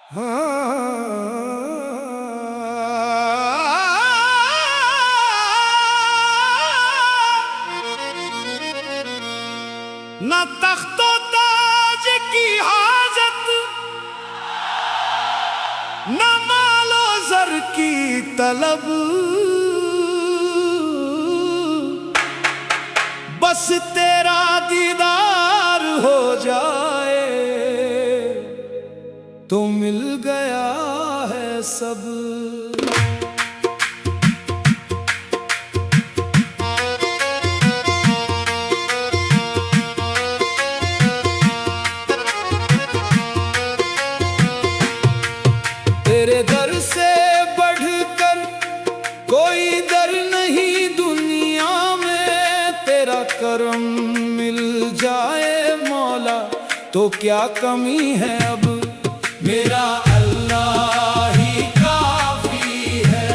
न तख्तो ताज की हाजत, न मालो जर की तलब, बस तेरा दीदार हो जाए तो मिल गया है सब। तेरे दर से बढ़कर कोई दर नहीं दुनिया में, तेरा करम मिल जाए मौला तो क्या कमी है अब। मेरा अल्लाह ही काफी है,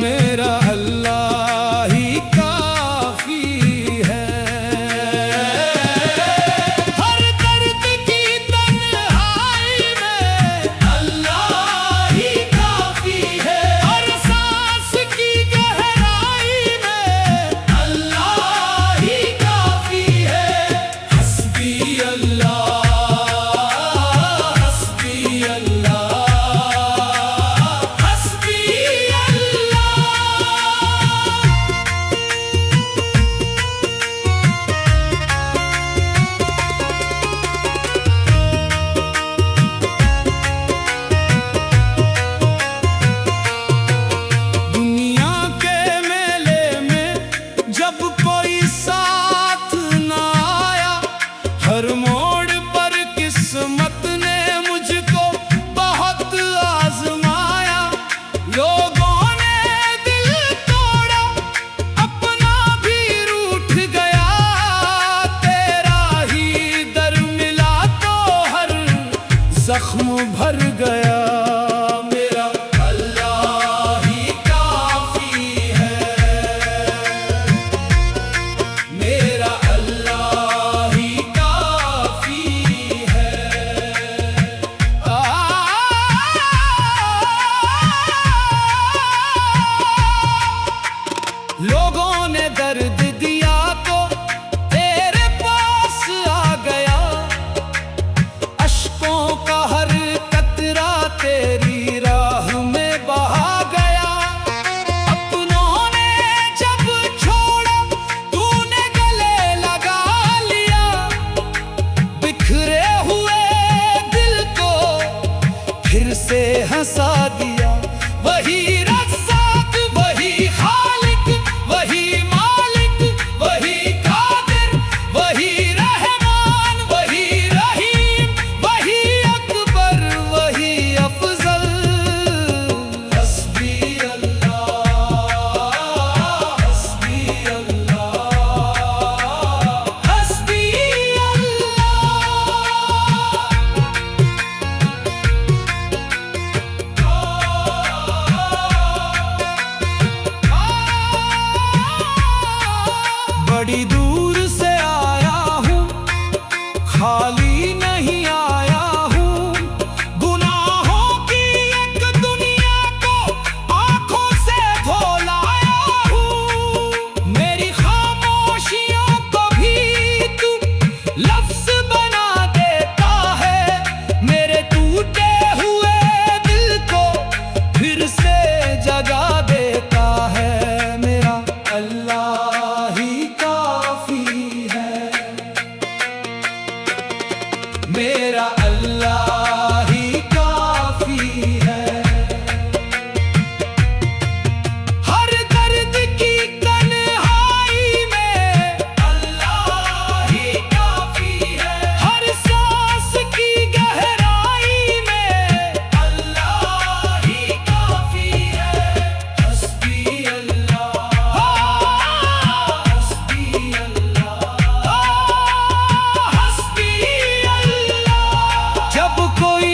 मेरा अल्लाह ही काफी है। हर दर्द की तन्हाई में अल्लाह ही काफी है, हर सांस की गहराई में अल्लाह ही काफी है। हस्बी अल्लाह, जब कोई साथ न आया, हर मोड़ पर किस्मत ने मुझको बहुत आजमाया। लोगों ने दिल तोड़ा, अपना भी रूठ गया, तेरा ही दर मिला तो हर जख्म भर गया। लोगों ने दर्द दिया तो तेरे पास आ गया, अश्कों का हर कतरा तेरी राह में बहा गया। अपनों ने जब छोड़ा तूने गले लगा लिया, बिखरे हुए दिल को फिर से हंसा दिया। वही रज़्ज़ाक़, वही खालिक, वही मालिक, वही कादिर, वही रहमान, वही रहीम, वही अकबर, वही अफजल। हस्बी अल्लाह, हस्बी अल्लाह, हस्बी बड़ी दूर से आया हूँ, खाली नहीं आया हूँ। गुनाहों की एक दुनिया को आंखों से धो लाया हूँ। मेरी खामोशियों को भी तू लफ्ज बना देता है, मेरे टूटे हुए दिल को फिर से जगा देता है। मेरा अल्लाह ही काफी है, मेरा अल्लाह ही काफी है। हर दर्द की तन्हाई में अल्लाह ही काफी है, हर सांस की गहराई में अल्लाह ही काफी है। हस्बी अल्लाह, हस्बी अल्लाह, हस्बी अल्लाह। जब कोई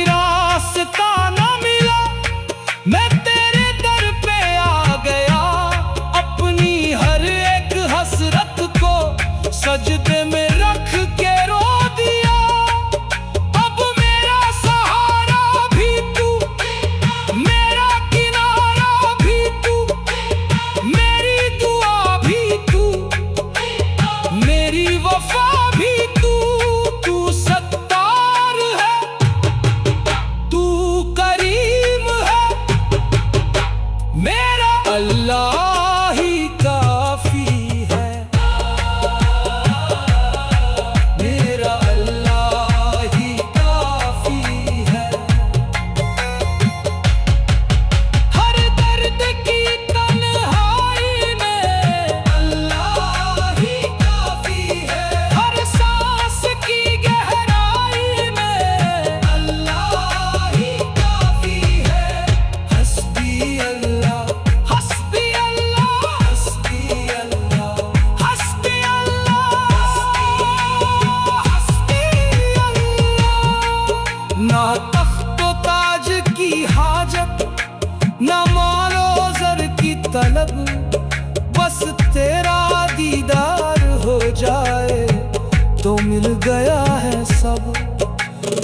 गया है सब।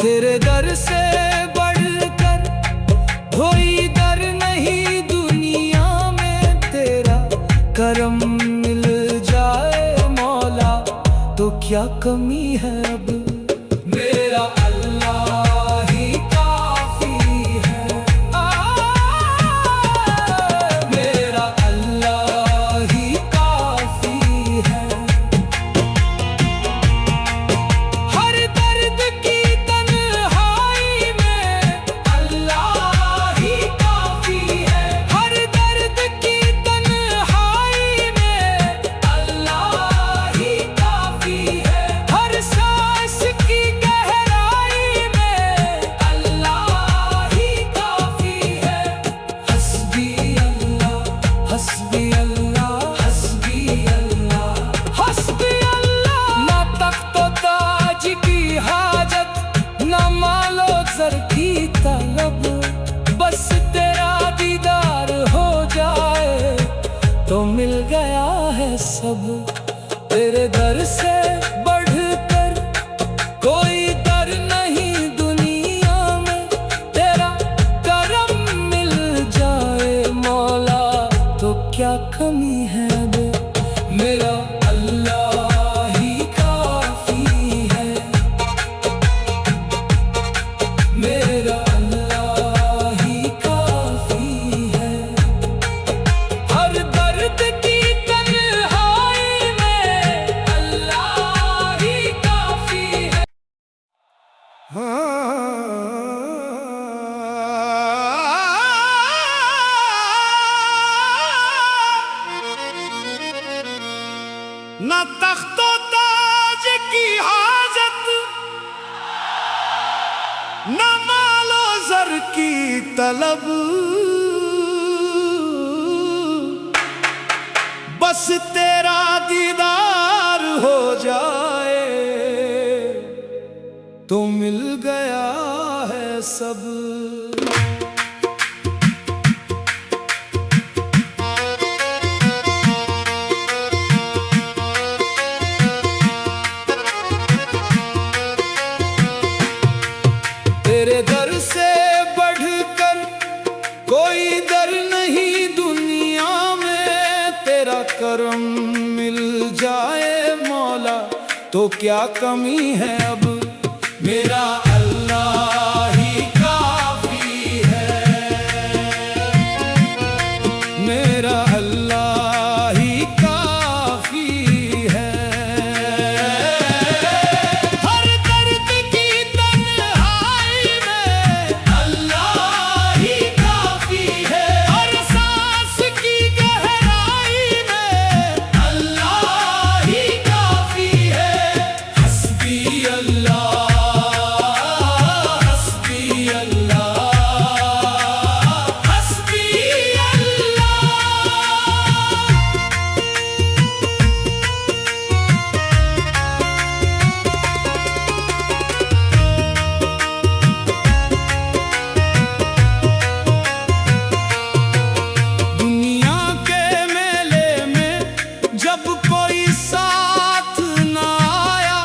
तेरे दर से बढ़कर कोई दर नहीं दुनिया में, तेरा करम मिल जाए मौला तो क्या कमी है अब। मेरा अल्लाह ही काफी है, मेरा अल्लाह ही काफी है। हर दर्द की तन्हाई में अल्लाह ही काफी है, हर दर्द की तन्हाई में अल्लाह ही काफी है। हर सांस की गहराई में अल्लाह ही काफी है। हस्बी अल्लाह हस्बी अल्लाह हस्बी अल्लाह हस्बी अल्लाह। ना तख्तो ताज की हाजत, ना मालो ज़र की तलब, बस तेरा दीदार हो जाए तो मिल गया है सब। तेरे दर से बढ़कर कोई दर नहीं दुनिया में, तेरा करम मिल जाए मौला तो क्या कमी है अब। मेरा अल्लाह ही काफी है, मेरा अल्लाह ही काफी है। हर दर्द की तन्हाई में अल्लाह ही काफी है। न तख्तो ताज की हाजत, न मालो ज़र की तलब, बस तेरा दीदार हो जाए तो मिल गया है सब। तेरे दर से बढ़कर कोई दर नहीं दुनिया में, तेरा करम मिल जाए मौला तो क्या कमी है अब। मेरा अल्लाह ही काफी है, मेरा अल्लाह ही काफी है। हर दर्द की तन्हाई में अल्लाह ही काफी है, हर सांस की गहराई में अल्लाह ही काफी है। हस्बी अल्लाह हस्बी अल्लाह हस्बी अल्लाह। दुनिया के मेले में जब कोई साथ ना आया,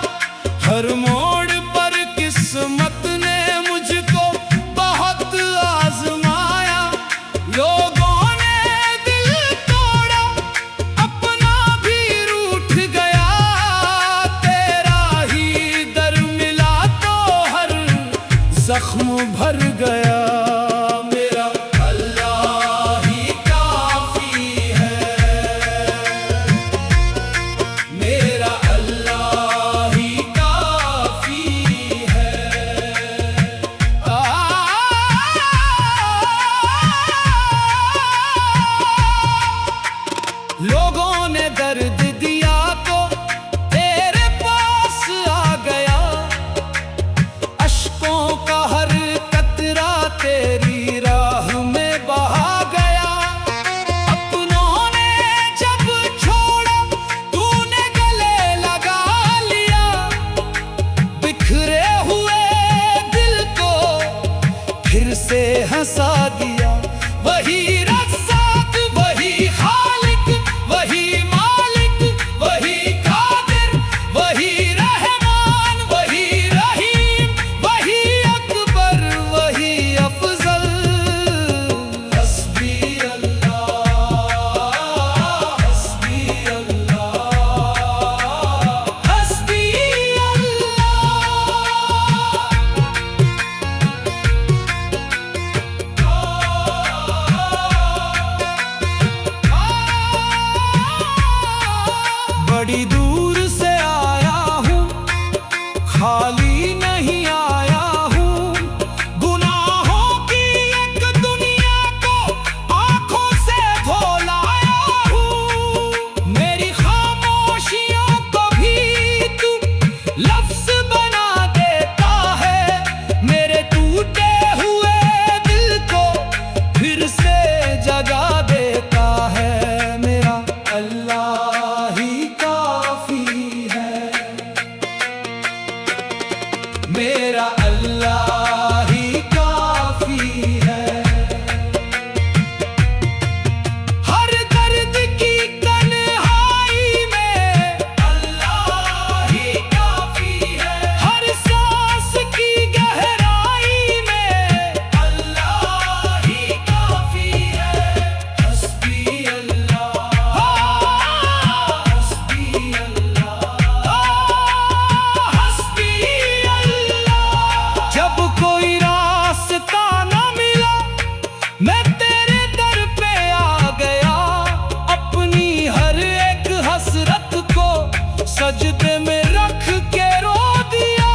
हर मोड़ पर किस्मत ने मुझको बहुत आजमाया। लोगों ने दिल तोड़ा, अपना भी रूठ गया, तेरा ही दर मिला तो हर जख्म भर गया। मेरा अल्लाह ही काफी है, मेरा अल्लाह ही काफी है। लोगों ने दर्द दिया तो तेरे पास आ गया, अश्कों का हर कतरा तेरी राह में बहा गया। अपनों ने जब छोड़ा तूने गले लगा लिया, बिखरे हुए दिल को फिर से हंसा दिया। वही रज़्ज़ाक़ वही खालिक वही मालिक वही कादिर वही रहमान मेरा अल्लाह ही काफी है। हर दर्द की तन्हाई में अल्लाह ही काफी है। हर सांस की गहराई में अल्लाह ही काफी है। हस्बी अल्लाह, हस्बी अल्लाह, हस्बी अल्लाह। जब कोई रास्ता न मिला मैं तेरे दर पे आ गया, अपनी हर एक हसरत को सजदे में रख के रो दिया।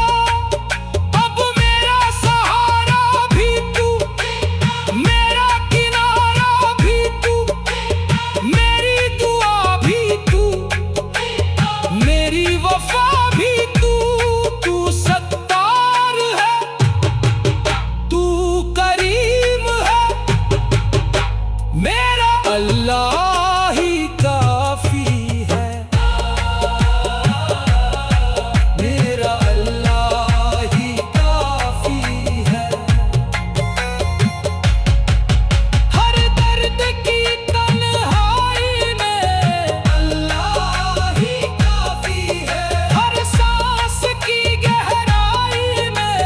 अब मेरा सहारा भी तू, मेरा किनारा भी तू, मेरी दुआ भी तू, मेरी वफा भी तू। तू सत्तार है, तू करीम है, मेरा अल्लाह ही काफी है। मेरा अल्लाह ही काफी है। हर दर्द की तन्हाई में अल्लाह ही काफी है। हर सांस की गहराई में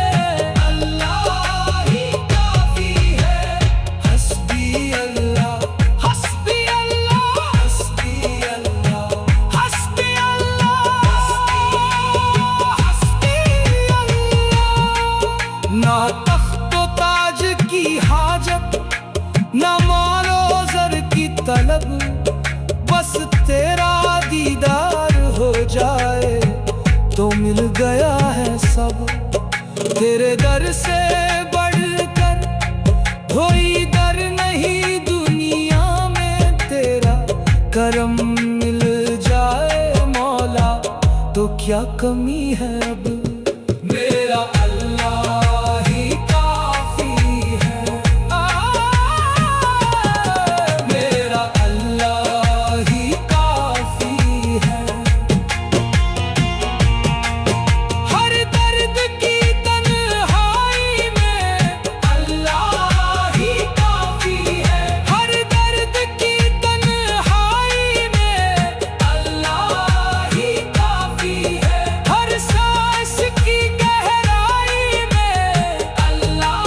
अल्लाह ही काफी है। हस्बी अल्लाह, हस्बी अल्लाह, हस्बी अल्लाह, हस्बी अल्लाह, हस्बी अल्लाह। ना तख्तो ताज की हाजत, ना मालो ज़र की तलब, बस तेरा दीदार हो जाए तो मिल गया है सब। तेरे दर से बढ़कर कोई दर नहीं दुनिया में, तेरा करम मिल जाए मौला तो क्या कमी है अब। मेरा अल्लाह ही काफी है। मेरा अल्लाह ही काफी है। हर दर्द की तन्हाई में अल्लाह ही काफी है। हर दर्द की तन्हाई में अल्लाह ही काफी है। हर सांस की गहराई में अल्लाह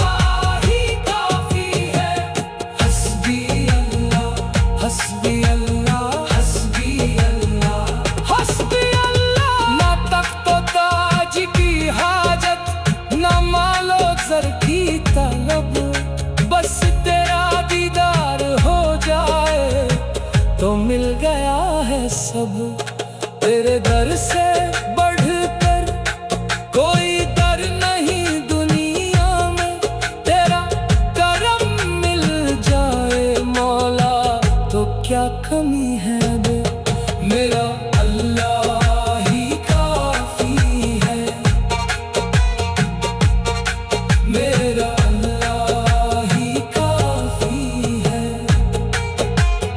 ही काफी है। हस्बी अल्लाह, हस्बी अल्लाह, हस्बी अल्लाह, हस्बी अल्लाह। ना तख्तो ताज की हाजत, ना मालो ज़र की तलब, बस तेरा दीदार हो जाए तो मिल गया है सब। तेरे दर से बढ़कर कोई दर नहीं दुनिया में, तेरा करम मिल जाए मौला तो क्या कमी है अब। मेरा अल्लाह ही काफी है। मेरा अल्लाह ही काफी है।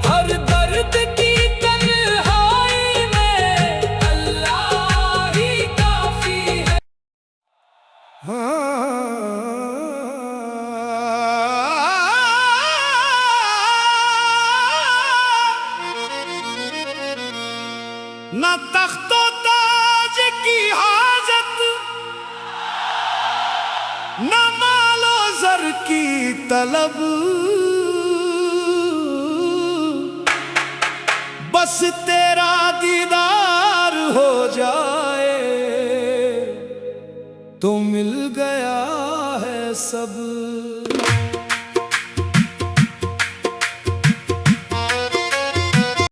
हर दर्द की तन्हाई में अल्लाह ही काफी है। न तख्तो ताज की हाजत, न मालो ज़र की तलब, बस तेरा दीदार हो जाए तो मिल गया है सब।